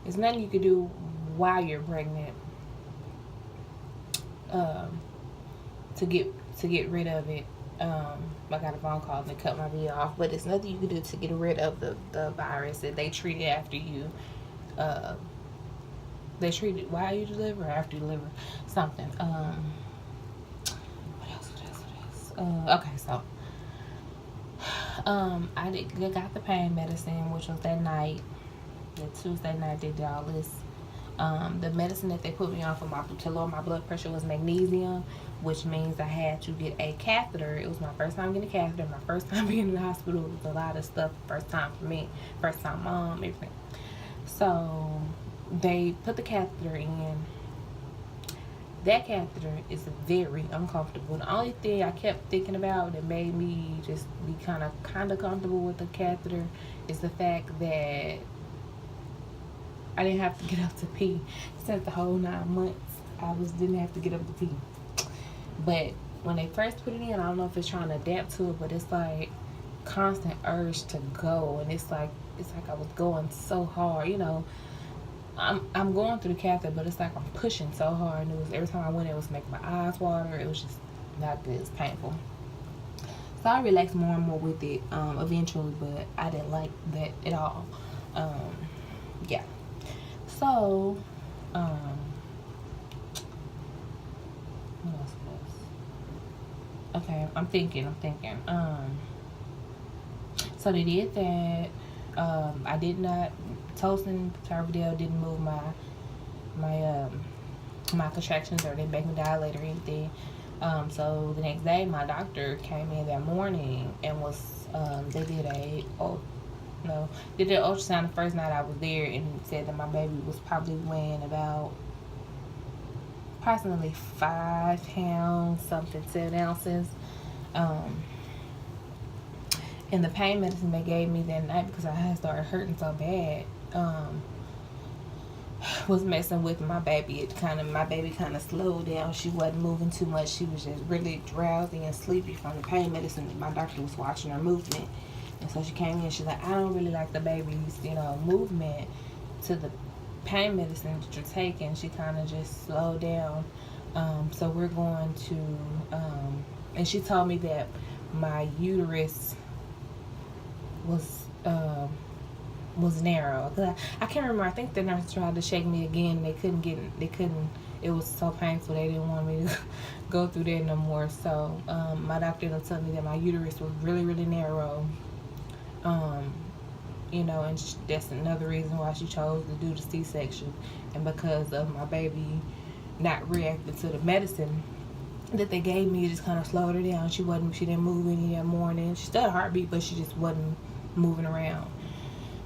It's nothing you can do while you're pregnant to get rid of it. I got a phone call and they cut my video off, but it's nothing you can do to get rid of the virus that they treat it after you. Uh, they treat it while you deliver or after you deliver something. What else? Okay, so I got the pain medicine, which was that night, the Tuesday night they did all this. The medicine that they put me on to lower my blood pressure was magnesium, which means I had to get a catheter. It was my first time getting a catheter, my first time being in the hospital. It was a lot of stuff, first time for me, first time mom, everything. So they put the catheter in. That catheter is very uncomfortable. The only thing I kept thinking about that made me just be kind of comfortable with the catheter is the fact that I didn't have to get up to pee. Since the whole 9 months, didn't have to get up to pee. But when they first put it in, I don't know if it's trying to adapt to it, but it's like constant urge to go, and it's like I was going so hard, you know. I'm going through the catheter, but it's like I'm pushing so hard, and it was every time I went, it was making my eyes water. It was just not good. It's painful. So I relaxed more and more with it eventually, but I didn't like that at all. Yeah. So, what else was? Okay, I'm thinking. So they did that. I did not. Tosin Tarvidale didn't move my contractions, or didn't make me dilate or anything. So the next day, my doctor came in that morning and they did an ultrasound the first night I was there, and said that my baby was probably weighing about approximately 5 pounds, 7 ounces. And the pain medicine they gave me that night, because I had started hurting so bad, was messing with my baby. My baby kind of slowed down. She wasn't moving too much. She was just really drowsy and sleepy from the pain medicine. My doctor was watching her movement, and so she came in. She's like, I don't really like the baby's, movement to the pain medicine that you're taking. She kind of just slowed down. So we're going to, and she told me that my uterus was narrow. I can't remember. I think the nurse tried to shake me again. They couldn't. It was so painful. They didn't want me to go through that no more. So my doctor ended up telling me that my uterus was really, really narrow. And that's another reason why she chose to do the C-section, and because of my baby not reacting to the medicine that they gave me, it just kind of slowed her down. She didn't move any that morning. She still had a heartbeat, but she just wasn't moving around.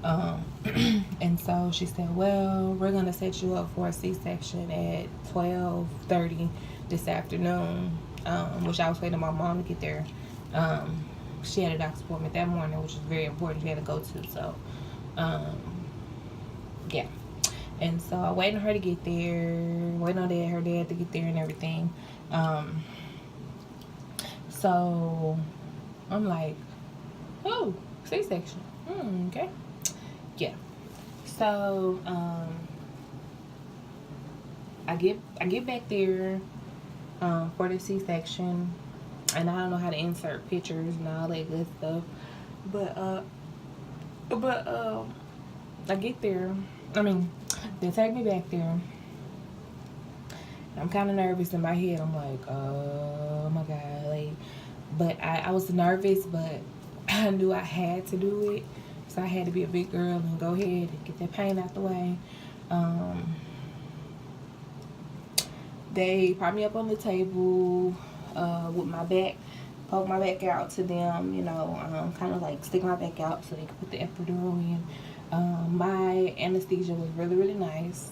And so she said, well, we're going to set you up for a C-section at 12:30 this afternoon, which I was waiting on my mom to get there. She had a doctor's appointment that morning, which is very important. She had to go to. So, yeah. And so I waited on her to get there, waiting on her dad to get there and everything. So I'm like, oh, C-section. Okay. Yeah. So I get back there for the C-section, and I don't know how to insert pictures and all that good stuff. But I get there. They take me back there. I'm kind of nervous in my head. I'm like, oh my God, but I was nervous, but I knew I had to do it. So I had to be a big girl and go ahead and get that pain out the way. They prop me up on the table with my back, poke my back out to them, kind of like stick my back out so they could put the epidural in. My anesthesia was really, really nice.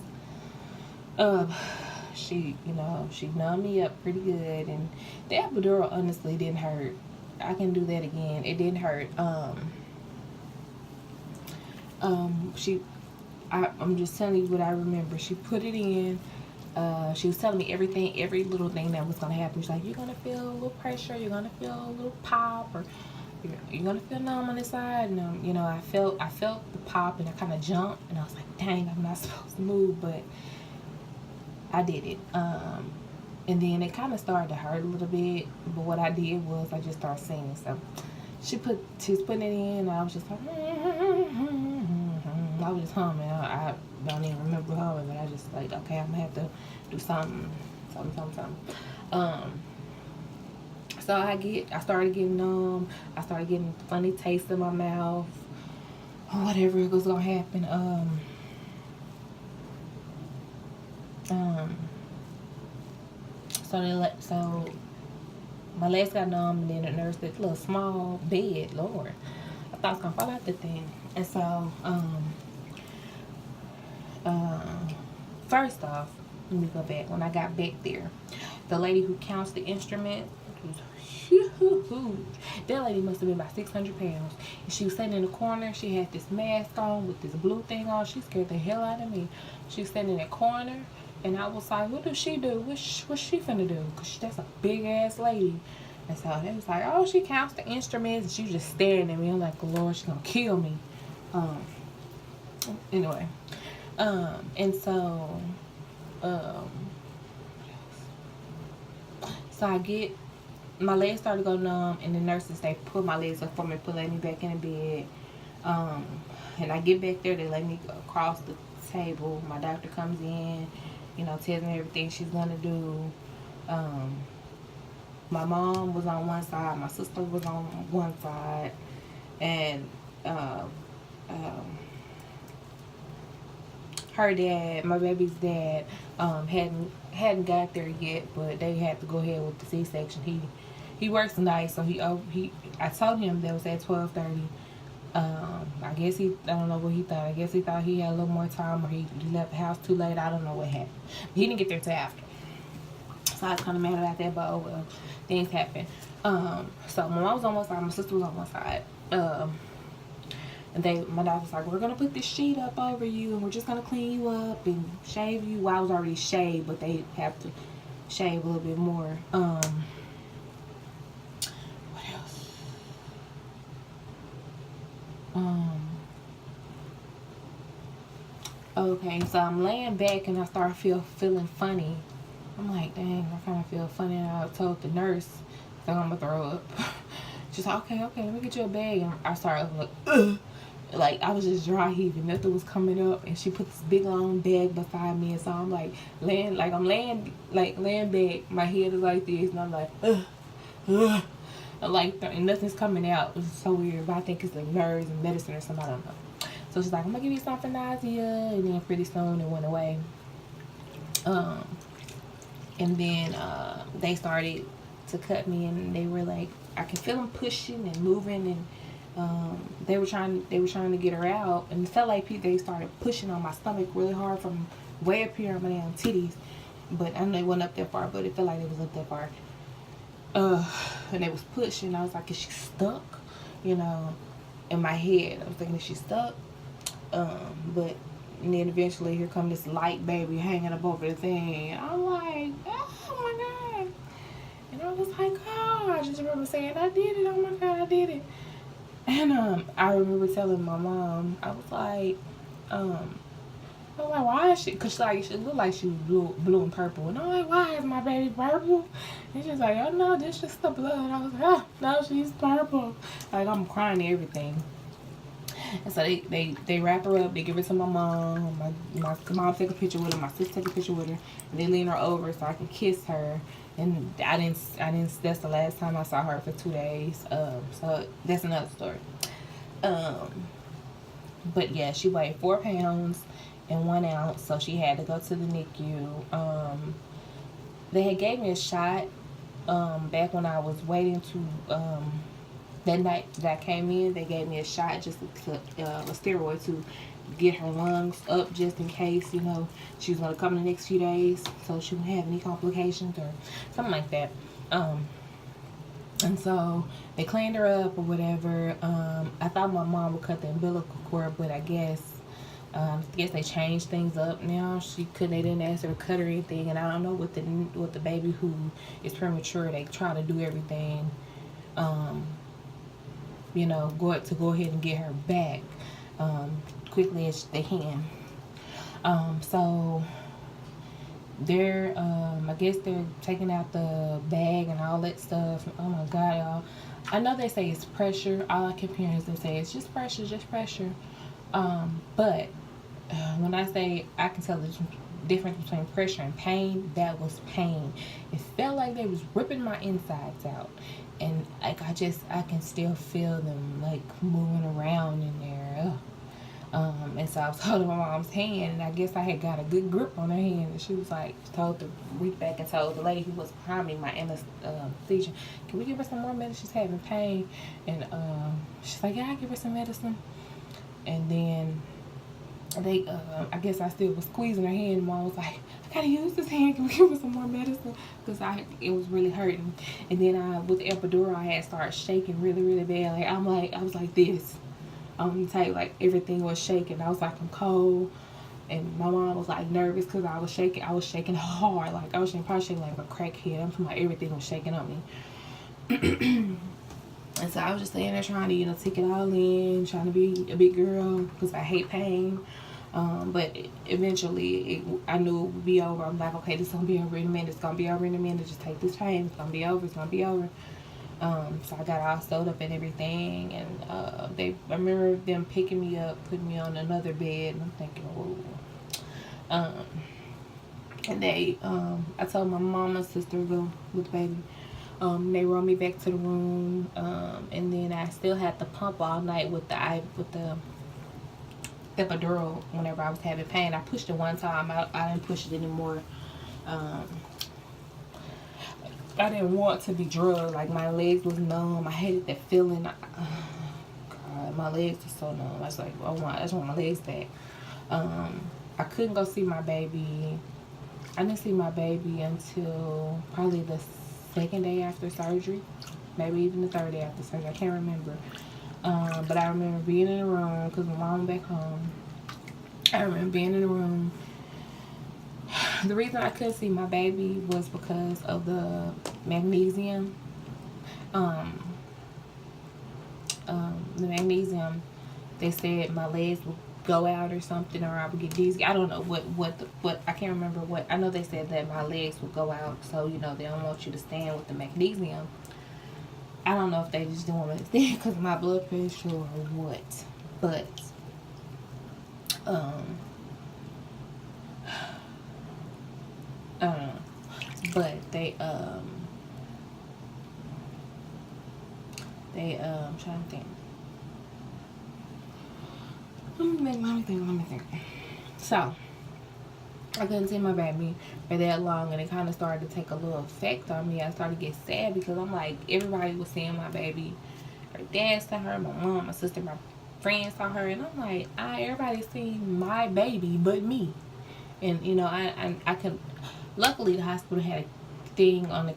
She numbed me up pretty good, and the epidural honestly didn't hurt. I can do that again. It didn't hurt. I'm just telling you what I remember. She put it in. She was telling me every little thing that was gonna happen. She's like, you're gonna feel a little pressure, you're gonna feel a little pop, or you're gonna feel numb on this side. And you know, I felt the pop, and I kind of jumped, and I was like, dang, I'm not supposed to move, but I did it. And then it kind of started to hurt a little bit, but what I did was I just started singing. So she was putting it in, and I was just like, I was just humming. I don't even remember humming, but I just like, okay, I'm gonna have to do something. So I started getting numb. I started getting funny taste in my mouth, or whatever was gonna happen. So my legs got numb, and then the nurse did a little small bed. Lord, I thought I was gonna fall out the thing. And so, first off, let me go back. When I got back there, the lady who counts the instrument was huge. That lady must have been about 600 pounds. And she was sitting in the corner. She had this mask on with this blue thing on. She scared the hell out of me. She was sitting in that corner, and I was like, what does she do? What's she finna do? Because that's a big ass lady. And so they was like, oh, she counts the instruments. And she was just staring at me. I'm like, Lord, she's gonna kill me. Anyway. And so, so my legs started to go numb, and the nurses, they put my legs up for me, let me back in the bed. And I get back there, they let me across the table. My doctor comes in, you know, tells me everything she's gonna do. My mom was on one side, my sister was on one side, and her dad, my baby's dad, hadn't got there yet, but they had to go ahead with the C-section. He works night, so I told him that was at 12:30. I guess I don't know what he thought. I guess he thought he had a little more time, or he left the house too late. I don't know what happened. He didn't get there till after. So I was kind of mad about that, but oh well, things happen. So my mom was on one side, my sister was on one side. And my doctor was like, we're gonna put this sheet up over you, and we're just gonna clean you up and shave you. Well, I was already shaved, but they have to shave a little bit more. What else? Okay, so I'm laying back, and I start feeling funny. I'm like, dang, I kind of feel funny. And I told the nurse, so I'm gonna throw up. She's like, okay, let me get you a bag. And I started like, ugh. Like I was just dry heaving, nothing was coming up, and she put this big long bag beside me, and so I'm like laying back, my head is like this, and I'm like, and nothing's coming out. It was so weird, but I think it's the nerves and medicine or something, I don't know. So she's like, I'm gonna give you something nausea, and then pretty soon it went away. And then they started to cut me, and they were like, I could feel them pushing and moving, and they were trying to get her out, and it felt like they started pushing on my stomach really hard from way up here on my damn titties. But I know they wasn't up that far, but it felt like it was up that far. And they was pushing. I was like, is she stuck? You know, in my head, I was thinking, is she stuck? But and then eventually here come this light baby hanging up over the thing. And I'm like, oh my God. And I was like, oh, I just remember saying, I did it. Oh my God, I did it. And I remember telling my mom, I was like, why is she? Cause like she looked like she was blue and purple, and I'm like, why is my baby purple? And she's like, oh no, this just the blood. And I was like, oh no, she's purple. Like I'm crying and everything. And so they wrap her up. They give her to my mom. My mom take a picture with her. My sister take a picture with her, and they lean her over so I can kiss her. And I didn't. That's the last time I saw her for 2 days. So that's another story. But yeah, she weighed 4 pounds and 1 ounce, so she had to go to the NICU. They had gave me a shot back when I was waiting to. That night that I came in, they gave me a shot, just a steroid to get her lungs up, just in case, you know, she was going to come in the next few days, so she wouldn't have any complications or something like that. And so they cleaned her up or whatever. I thought my mom would cut the umbilical cord, but I guess they changed things up now. They didn't ask her to cut or anything, and I don't know with the baby who is premature, they try to do everything you know, go ahead and get her back quickly as they can. So they're I guess they're taking out the bag and all that stuff. Oh my god, y'all. I know they say it's pressure. All I keep hearing is they say it's just pressure, just pressure. But when I say I can tell the difference between pressure and pain, that was pain. It felt like they was ripping my insides out, and like I can still feel them like moving around in there. Ugh. And so I was holding my mom's hand, and I guess I had got a good grip on her hand, and she was like, told to reach back and told the lady who was behind me, my anesthesia, can we give her some more medicine? She's having pain. And she's like, yeah, I'll give her some medicine. And then they, I guess I still was squeezing her hand, and mom was like, I gotta use this hand, can we give her some more medicine? Because it was really hurting. And then with the epidural, I had started shaking really, really bad. I was like this. Type, like everything was shaking. I was like, I'm cold, and my mom was like nervous because I was shaking hard, like I was probably shaking like a crackhead. I'm talking about everything was shaking on me. And so I was just laying there trying to, take it all in, trying to be a big girl because I hate pain. But eventually I knew it would be over. I'm like, okay, this is gonna be over in a minute. It's gonna be over in a minute. Just take this pain. It's gonna be over. It's gonna be over. So I got all sewed up and everything, and I remember them picking me up, putting me on another bed, and I'm thinking, oh. And I told my mom and sister to go with the baby. They rolled me back to the room, and then I still had to pump all night with the epidural whenever I was having pain. I pushed it one time. I didn't push it anymore. I didn't want to be drugged. Like, my legs was numb. I hated that feeling. God, my legs were so numb. I was like, I just want my legs back. I couldn't go see my baby. I didn't see my baby until probably the second day after surgery. Maybe even the third day after surgery. I can't remember. But I remember being in the room because my mom back home. I remember being in the room. The reason I couldn't see my baby was because of the magnesium. The magnesium, they said my legs would go out or something, or I would get dizzy. I don't know what I can't remember what. I know they said that my legs would go out, so they don't want you to stand with the magnesium. I don't know if they just don't want me to stand because of my blood pressure or what, but but I'm trying to think. Let me think. So I couldn't see my baby for that long, and it kind of started to take a little effect on me. I started to get sad because I'm like, everybody was seeing my baby. Her dad saw her, my mom, my sister, my friends saw her, and I'm like, everybody's seen my baby but me. And I could. Luckily, the hospital had a thing on the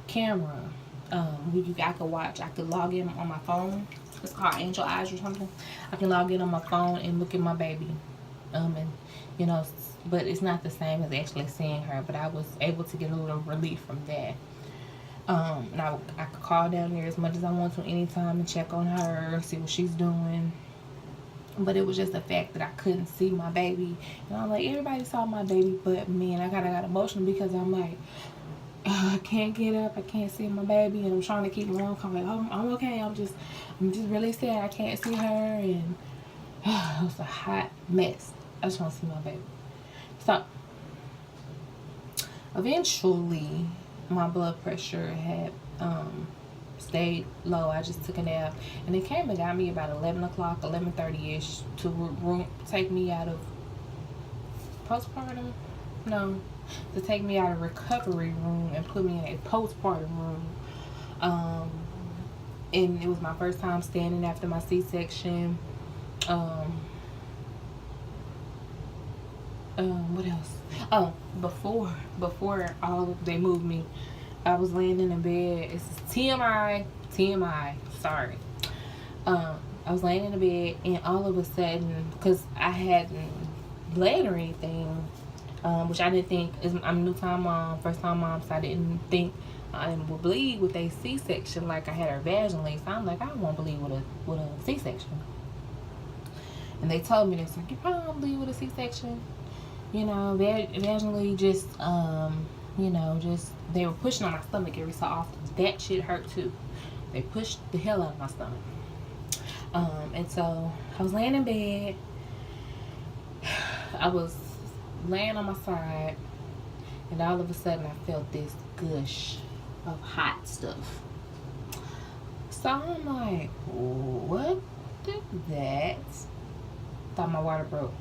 camera. I could watch. I could log in on my phone. It's called Angel Eyes or something. I can log in on my phone and look at my baby. But it's not the same as actually seeing her. But I was able to get a little relief from that. And I could call down there as much as I want to anytime and check on her, see what she's doing. But it was just the fact that I couldn't see my baby. And I'm like, everybody saw my baby but me. And I kind of got emotional because I'm like, I can't get up. I can't see my baby. And I'm trying to keep my mom calm. Like, I'm okay. I'm just really sad. I can't see her. And it was a hot mess. I just want to see my baby. So, eventually, my blood pressure had stayed low. I just took a nap, and it came and got me about 11 o'clock, 11:30ish to take me out of postpartum. No, to take me out of recovery room and put me in a postpartum room. And it was my first time standing after my C-section. What else? Oh, before they moved me, I was laying in the bed. It's TMI. Sorry. I was laying in the bed, and all of a sudden, because I hadn't bled or anything, which I didn't think I'm a new time mom, first time mom, so I didn't think I would bleed with a C-section like I had her vaginally. So I'm like, I won't bleed with a C-section. And they told me this, like, you probably won't bleed with a C-section. You know, vaginally, just you know, just they were pushing on my stomach every so often. That shit hurt too. They pushed the hell out of my stomach. And so I was laying in bed. I was laying on my side, and all of a sudden I felt this gush of hot stuff. So I'm like, what did that? Thought my water broke.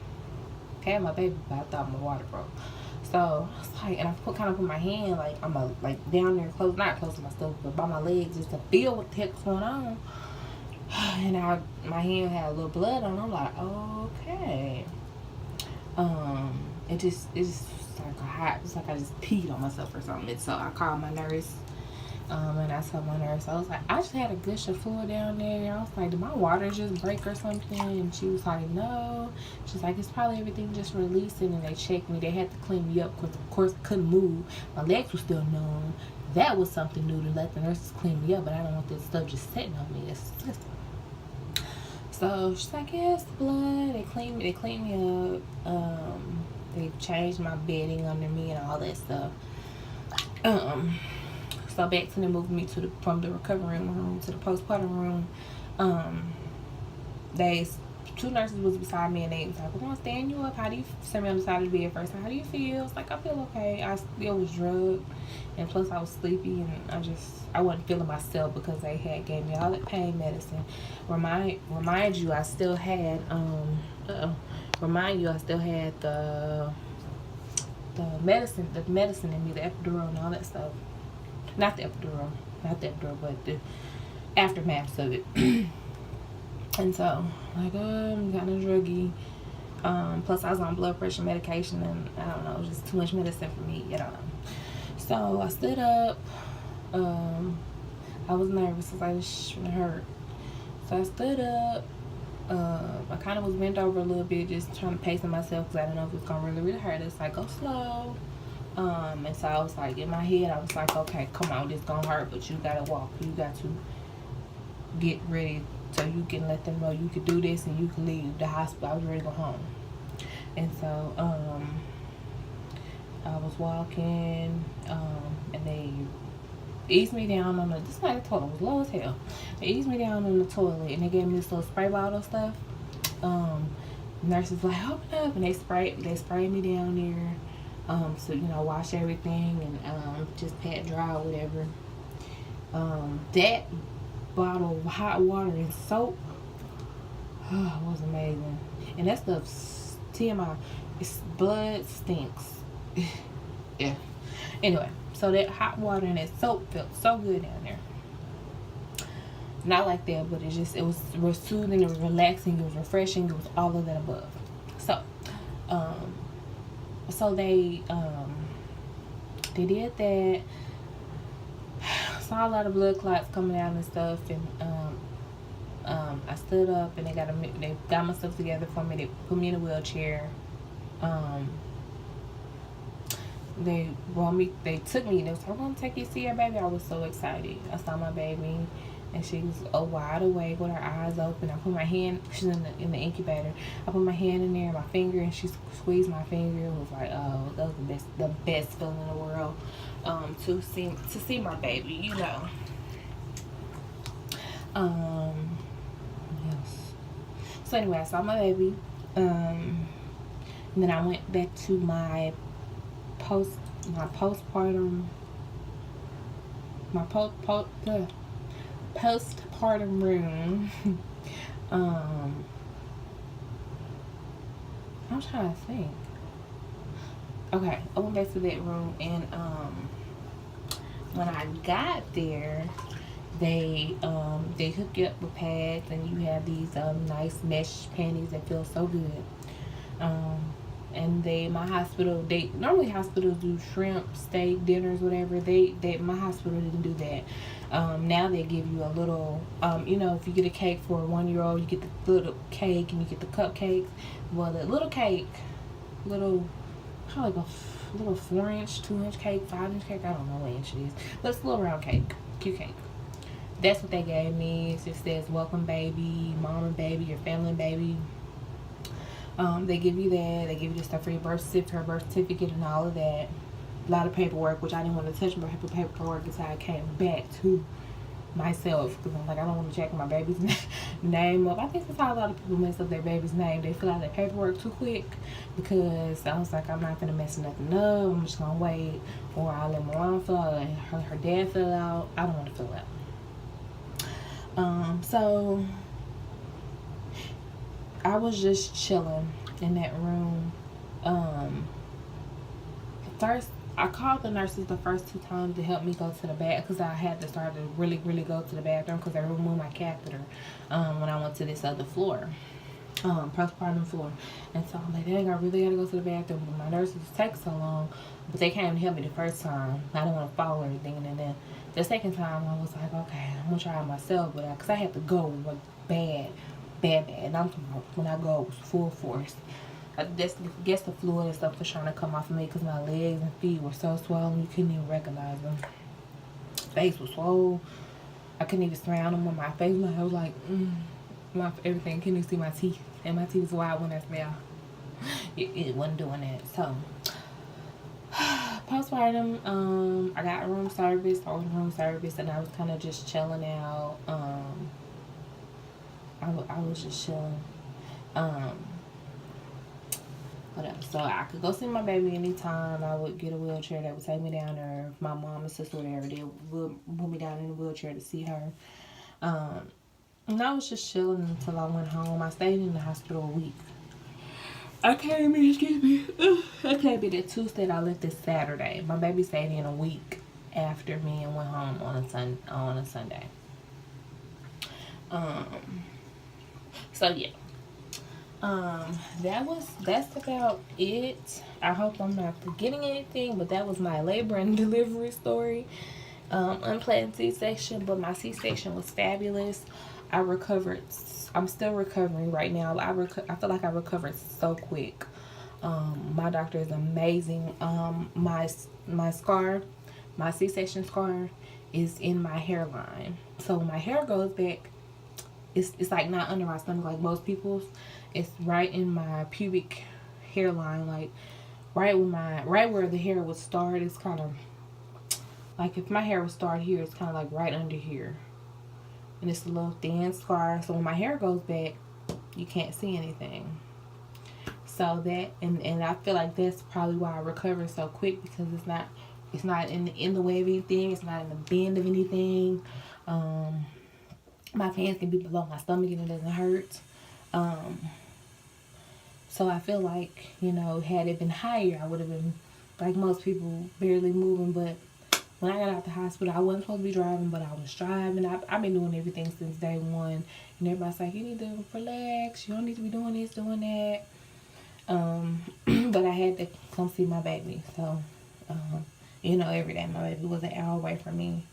Had my baby, but I thought my water broke. So I was like, and I kind of put my hand like I'm like down there close, not close to my stomach, but by my legs just to feel what the heck's going on. And my hand had a little blood on it. I'm like, okay. It's like hot. It's like I just peed on myself or something. And so I called my nurse. And I told my nurse, I was like, I just had a gush of fluid down there. I was like, did my water just break or something? And she was like, no. She's like, it's probably everything just releasing. And they checked me. They had to clean me up because, of course, I couldn't move. My legs were still numb. That was something new to let the nurses clean me up. But I don't want this stuff just sitting on me. It's disgusting. So she's like, yeah, it's blood. They cleaned me up. They changed my bedding under me and all that stuff. So back to them moving me from the recovery room to the postpartum room. Two nurses was beside me and they was like, we're gonna stand you up. How do you send me on the side of the bed first? How do you feel? It's like, I feel okay. I still was drugged, and plus I was sleepy, and I wasn't feeling myself because they had gave me all that pain medicine. Remind you I still had the medicine in me, the epidural and all that stuff. Not the epidural, but the aftermath of it. And so, like, I'm kind of druggy. Plus, I was on blood pressure medication, and I don't know, it was just too much medicine for me. I don't know. So, I stood up. I was nervous because I just shouldn't hurt. So, I stood up. I kind of was bent over a little bit, just trying to pace myself because I didn't know if it was going to really hurt. It's like, go slow. And so I was like, in my head, I was like, okay, come on, this gonna hurt, but you gotta walk. You got to get ready so you can let them know you can do this and you can leave the hospital. I was ready to go home. And so, I was walking, and they eased me down on this night the toilet was low as hell. They eased me down on the toilet and they gave me this little spray bottle stuff. Nurses like, open up, and they sprayed me down there. So, you know, wash everything and just pat dry or whatever. That bottle of hot water and soap was amazing. And that stuff's TMI. It's blood stinks. Yeah. Anyway, so that hot water and that soap felt so good down there. Not like that, but it was soothing, it was relaxing, it was refreshing, it was all of that above. So they did that. Saw a lot of blood clots coming out and stuff, and I stood up and they got my stuff together for me. They put me in a wheelchair. They took me. They was like, "I'm gonna take you to see your baby." I was so excited. I saw my baby, and she was wide awake with her eyes open. I put my hand. She's in the incubator. I put my hand in there, my finger, and she squeezed my finger. It was like, oh, that was the best feeling in the world. To see my baby, you know. Yes. So anyway, I saw my baby. And then I went back to my postpartum room. I'm trying to think. Okay, I went back to that room, and when I got there, they hook you up with pads, and you have these nice mesh panties that feel so good. And my hospital, normally hospitals do shrimp, steak, dinners, whatever. My hospital didn't do that. Now they give you a little, if you get a cake for a 1-year-old, you get the little cake and you get the cupcakes. Well, the little cake, probably like a little 4-inch, 2-inch cake, 5-inch cake. I don't know what inch it is, but it's a little round cake, cute cake. That's what they gave me. It just says welcome baby, mom and baby, your family and baby. They give you that. They give you the stuff for your birth certificate, her birth certificate, and all of that. A lot of paperwork, which I didn't want to touch my paperwork until I came back to myself, because I'm like, I don't want to check my baby's name up. I think that's how a lot of people mess up their baby's name. They fill out their paperwork too quick, because I was like, I'm not gonna mess nothing up. I'm just gonna wait, or I'll let my mom fill out and her dad fill out. I don't want to fill out. So I was just chilling in that room. First, I called the nurses the first 2 times to help me go to the bathroom, because I had to start to really, really go to the bathroom, because they removed my catheter when I went to this other floor, postpartum floor. And so I'm like, dang, I really gotta go to the bathroom. But my nurses take so long, but they came to help me the first time. I didn't want to follow everything, and then the second time I was like, okay, I'm gonna try it myself, but because I had to go like bad. And I'm talking about when I go, it was full force. I guess the fluid and stuff was trying to come off of me, because my legs and feet were so swollen you couldn't even recognize them. Face was swollen. I couldn't even surround them with my face. I was like, my everything. Couldn't even see my teeth, and my teeth was wide when I smelled. It wasn't doing that. So postpartum, I got room service, and I was kind of just chilling out. I was just chilling. What else? So I could go see my baby anytime. I would get a wheelchair that would take me down there. If my mom and sister, whatever, they would put me down in a wheelchair to see her. And I was just chilling until I went home. I stayed in the hospital a week. I came in that Tuesday and I left this Saturday. My baby stayed in a week after me and went home on a Sunday. So yeah. That's about it. I hope I'm not forgetting anything, but that was my labor and delivery story. Unplanned C-section, but my C-section was fabulous. I recovered. I'm still recovering right now. I feel like I recovered so quick. My doctor is amazing. My scar, my C-section scar, is in my hairline. So when my hair goes back, it's like not under my stomach like most people's. It's right in my pubic hairline, like right where the hair would start. It's kind of like if my hair would start here, it's kind of like right under here, and it's a little thin scar. So when my hair goes back, you can't see anything. So that and I feel like that's probably why I recovered so quick, because it's not in the way of anything. It's not in the bend of anything. My pants can be below my stomach and it doesn't hurt. So I feel like, had it been higher, I would have been like most people, barely moving. But when I got out the hospital, I wasn't supposed to be driving, but I was driving. I've been doing everything since day one. And everybody's like, you need to relax. You don't need to be doing this, doing that. But I had to come see my baby. So, every day my baby was an hour away from me.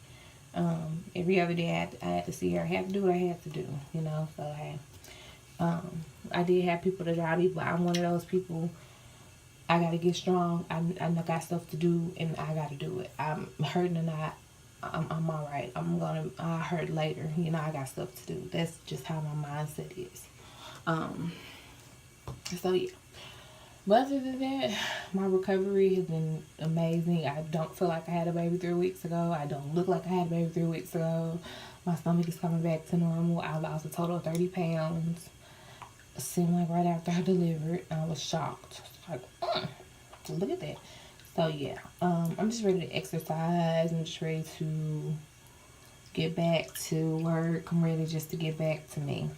Every other day I had to see her. I had to do what I had to do, So, hey. I did have people to drive me, but I'm one of those people. I gotta get strong. I got stuff to do, and I gotta do it. I'm hurting or not, I'm all right. I'll hurt later. I got stuff to do. That's just how my mindset is. So yeah. But other than that, my recovery has been amazing. I don't feel like I had a baby 3 weeks ago. I don't look like I had a baby 3 weeks ago. My stomach is coming back to normal. I lost a total of 30 pounds. It seemed like right after I delivered, I was shocked. Like, look at that. So yeah, I'm just ready to exercise. I'm just ready to get back to work. I'm ready just to get back to me.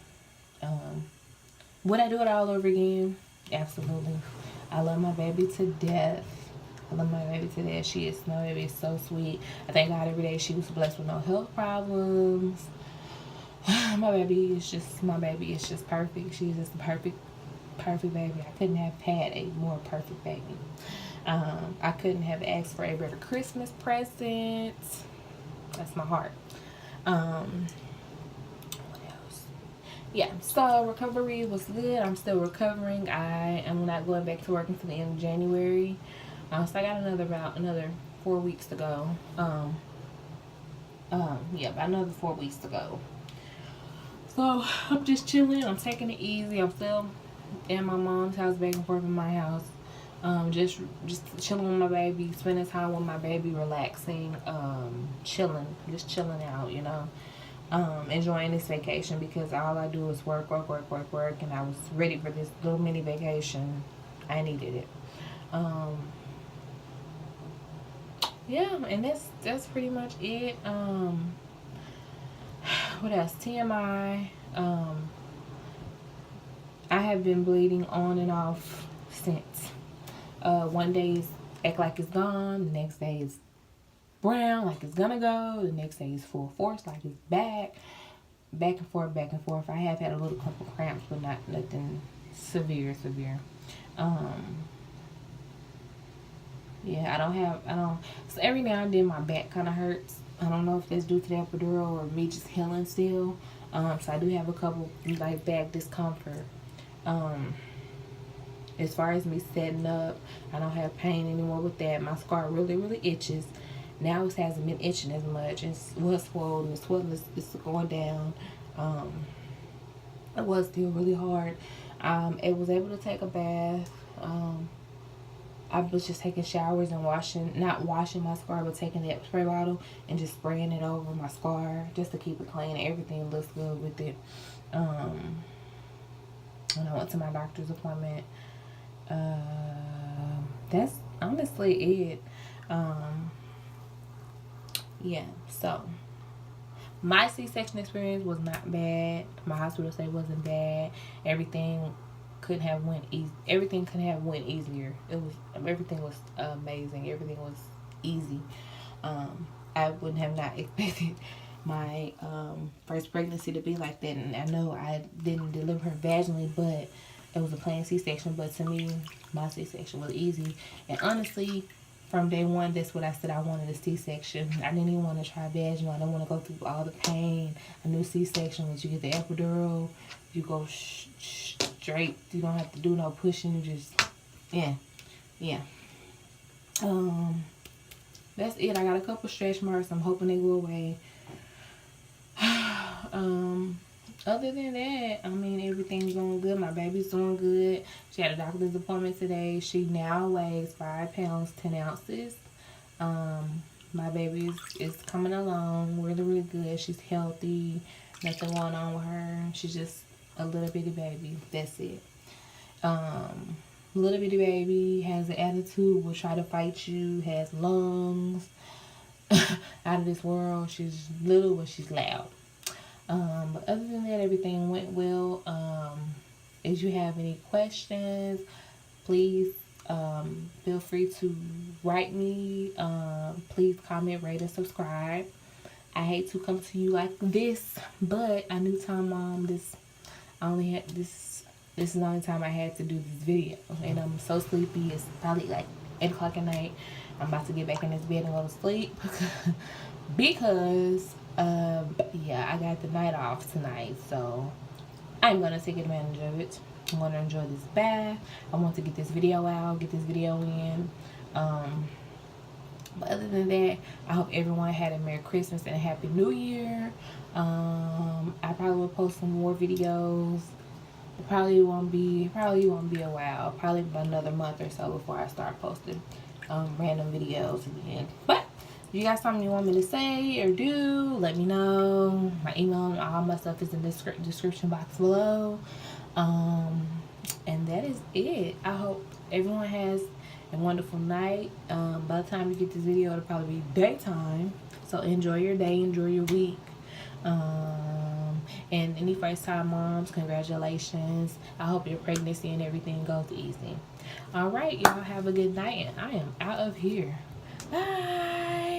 Would I do it all over again? Absolutely. I love my baby to death. My baby is so sweet. I thank God every day she was blessed with no health problems. My baby is just perfect. She's just the perfect baby. I couldn't have had a more perfect baby. I couldn't have asked for a better Christmas present. That's my heart. What else? yeah, so recovery was good. I'm still recovering. I am not going back to work until the end of January. So I got another 4 weeks to go. Yeah, about another 4 weeks to go. So I'm just chilling. I'm taking it easy. I'm still in my mom's house, back and forth in my house. Just chilling with my baby, spending time with my baby, relaxing, just chilling out, enjoying this vacation because all I do is work, and I was ready for this little mini vacation. I needed it. Yeah, and that's pretty much it. What else? TMI. I have been bleeding on and off since. One day is act like it's gone. The next day is brown, like it's gonna go. The next day is full force, like it's back. Back and forth, back and forth. I have had a little couple cramps, but nothing severe. Yeah, I don't. So every now and then my back kind of hurts. I don't know if that's due to the epidural or me just healing still. So I do have a couple like back discomfort. As far as me setting up, I don't have pain anymore with that. My scar really itches. Now it hasn't been itching as much. It was swollen. The swelling is going down. It was still really hard. I was able to take a bath. I was just taking showers and not washing my scar, but taking that spray bottle and just spraying it over my scar just to keep it clean. Everything looks good with it. When I went to my doctor's appointment, that's honestly it. Yeah, so my C-section experience was not bad. My hospital stay wasn't bad. Everything could have went easy. Everything could have went easier. Everything was amazing. Everything was easy. I wouldn't have not expected my first pregnancy to be like that. And I know I didn't deliver her vaginally, but it was a planned C-section. But to me, my C-section was easy. And honestly, from day one, that's what I said. I wanted a C-section. I didn't even want to try vaginal. I didn't want to go through all the pain. I knew C-section was you get the epidural, you go straight. You don't have to do no pushing. You just, yeah. That's it. I got a couple stretch marks. I'm hoping they go away. Other than that, I mean, everything's going good. My baby's doing good. She had a doctor's appointment today. She now weighs 5 pounds, 10 ounces. My baby is coming along really good. She's healthy. Nothing going on with her. She's just a little bitty baby. That's it. Little bitty baby has an attitude, will try to fight you, has lungs out of this world. She's little, but she's loud. But other than that, everything went well. If you have any questions, please feel free to write me. Please comment, rate, and subscribe. I hate to come to you like this, but I knew time, Mom. This is the only time I had to do this video, and I'm so sleepy. It's probably like 8 o'clock at night. I'm about to get back in this bed and go to sleep because yeah, I got the night off tonight, so I'm gonna take advantage of it. I'm gonna enjoy this bath. I want to get this video out, get this video in. But other than that, I hope everyone had a Merry Christmas and a Happy New Year. I probably will post some more videos. It probably won't be a while. Probably about another month or so before I start posting random videos again. But if you got something you want me to say or do, let me know. My email and all my stuff is in the description box below. And that is it. I hope everyone has a wonderful night. By the time you get this video, it'll probably be daytime. So enjoy your day, enjoy your week. And any first time moms, congratulations. I hope your pregnancy and everything goes easy. All right, y'all have a good night, and I am out of here. Bye.